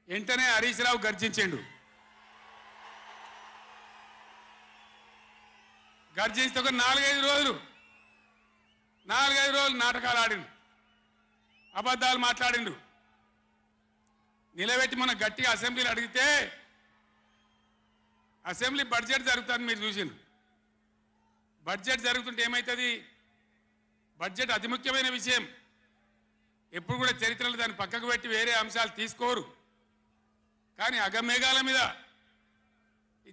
వెంటనే హరీష్ రావు గర్జించిండు. గర్జిస్తే ఒక 4-5 రోజులు నాటకాలు ఆడిండు, అబద్ధాలు మాట్లాడిండు. నిలబెట్టి మన గట్టిగా అసెంబ్లీలో అడిగితే అసెంబ్లీ బడ్జెట్ జరుగుతుంది, మీరు చూసిండ్రు. బడ్జెట్ జరుగుతుంటే ఏమవుతుంది? బడ్జెట్ అతి ముఖ్యమైన విషయం. ఎప్పుడు కూడా చరిత్రలో దాన్ని పక్కకు పెట్టి వేరే అంశాలు తీసుకోరు. కానీ అగమేఘాల మీద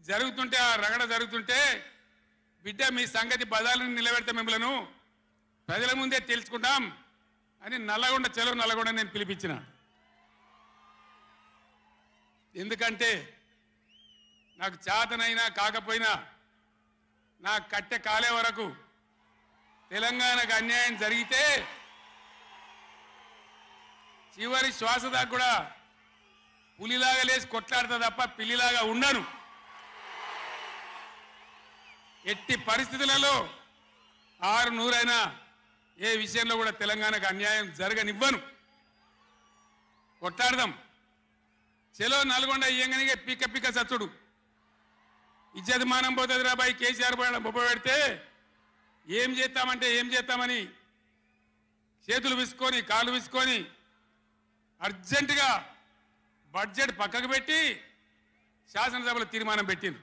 జరుగుతుంటే, ఆ రగడ జరుగుతుంటే, బిడ్డ మీ సంగతి బదాలను నిలబెడతా, మిమ్మలను ప్రజల ముందే తెలుసుకుంటాం అని నల్లగొండ చెలో నల్లగొండ నేను పిలిపించిన. ఎందుకంటే నాకు చేతనైనా కాకపోయినా నా కట్టె కాలే వరకు తెలంగాణకు అన్యాయం జరిగితే చివరి శ్వాస దాకా కూడా పులిలాగా లేచి కొట్లాడతా తప్ప పిల్లిలాగా ఉండను. ఎట్టి పరిస్థితులలో 600 ఏ విషయంలో కూడా తెలంగాణకు అన్యాయం జరగనివ్వను. కొట్లాడదాం. చెలో నల్గొండ ఇయ్యంగానే పిక్క పిక్క సచ్చుడు. ఇజ్జత్ మానం పోతుంది రాబాయి. కేసీఆర్ బొబ్బ పెడితే ఏం చేస్తామంటే ఏం చేస్తామని చేతులు విసుకొని కాళ్ళు విసుకొని అర్జెంటుగా బడ్జెట్ పక్కకు పెట్టి శాసనసభలో తీర్మానం పెట్టింది.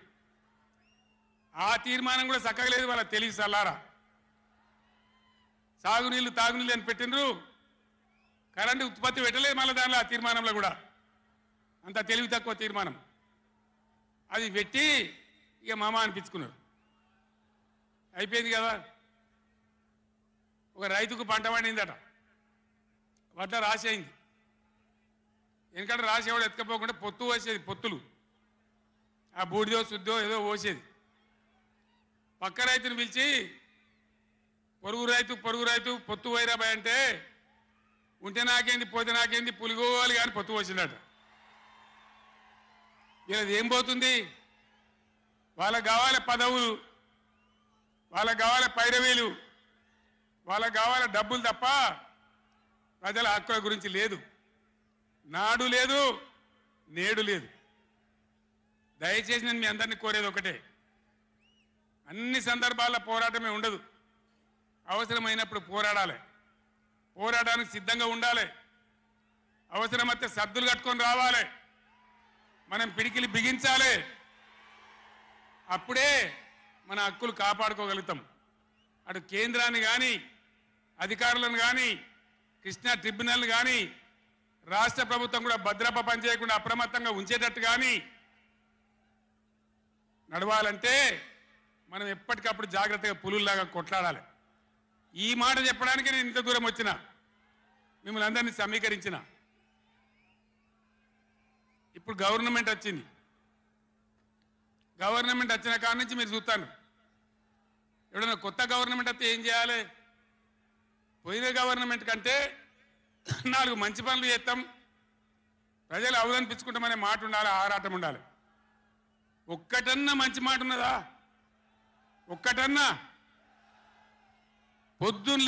ఆ తీర్మానం కూడా చక్కగా లేదు. వాళ్ళ తెలివి సల్లారా. సాగునీళ్ళు తాగునీళ్ళు అని పెట్టిండ్రు, కరెంటు ఉత్పత్తి పెట్టలేదు మళ్ళీ దానిలో. ఆ తీర్మానంలో కూడా అంత తెలివి తక్కువ తీర్మానం. అది పెట్టి ఇక మామ అనిపించుకున్నారు. అయిపోయింది కదా. ఒక రైతుకు పంట పండిందట, వడ్ల రాసేయింది. ఎందుకంటే రాసేవాడు ఎత్తుకపోకుండా పొత్తు పోసేది, పొత్తులు ఆ బూడిదో శుద్ధో ఏదో పోసేది. పక్క రైతుని పిలిచి పొరుగు రైతు పొత్తు వైరాబాయ్ అంటే ఉంటే నాకేంది పోతే నాకేంది పులిగోవాలి కానీ పొత్తు పోసిందట. వీళ్ళది ఏం పోతుంది? వాళ్ళకు కావాలి పదవులు, వాళ్ళకు కావాలి పైరవీలు, వాళ్ళకు కావాలి డబ్బులు తప్ప ప్రజల హక్కుల గురించి లేదు. నాడు లేదు, నేడు లేదు. దయచేసి నేను మీ అందరినీ కోరేది ఒకటే, అన్ని సందర్భాల్లో పోరాటమే ఉండదు. అవసరమైనప్పుడు పోరాడాలి, పోరాటానికి సిద్ధంగా ఉండాలి. అవసరమైతే సద్దులు కట్టుకొని రావాలి, మనం పిడికిలి బిగించాలి. అప్పుడే మన హక్కులు కాపాడుకోగలుగుతాం. అటు కేంద్రాన్ని కానీ అధికారులను కానీ కృష్ణా ట్రిబ్యునల్ కానీ రాష్ట్ర ప్రభుత్వం కూడా భద్రప పనిచేయకుండా అప్రమత్తంగా ఉంచేటట్టు కానీ నడవాలంటే మనం ఎప్పటికప్పుడు జాగ్రత్తగా పులుల్లాగా కొట్లాడాలి. ఈ మాట చెప్పడానికి నేను ఇంత దూరం వచ్చిన, మిమ్మల్ని అందరినీ సమీకరించిన. ఇప్పుడు గవర్నమెంట్ వచ్చింది. గవర్నమెంట్ వచ్చిన కాడి నుంచి మీరు చూస్తాను, ఎవడన్నా కొత్త గవర్నమెంట్ వస్తే ఏం చేయాలి? పోయిన గవర్నమెంట్ కంటే 4 మంచి పనులు చేస్తాం, ప్రజలు అవదనిపించుకుంటామనే మాట ఉండాలి, ఆరాటం ఉండాలి. ఒక్కటన్నా మంచి మాట ఉన్నదా? ఒక్కటన్నా? పొద్దున్న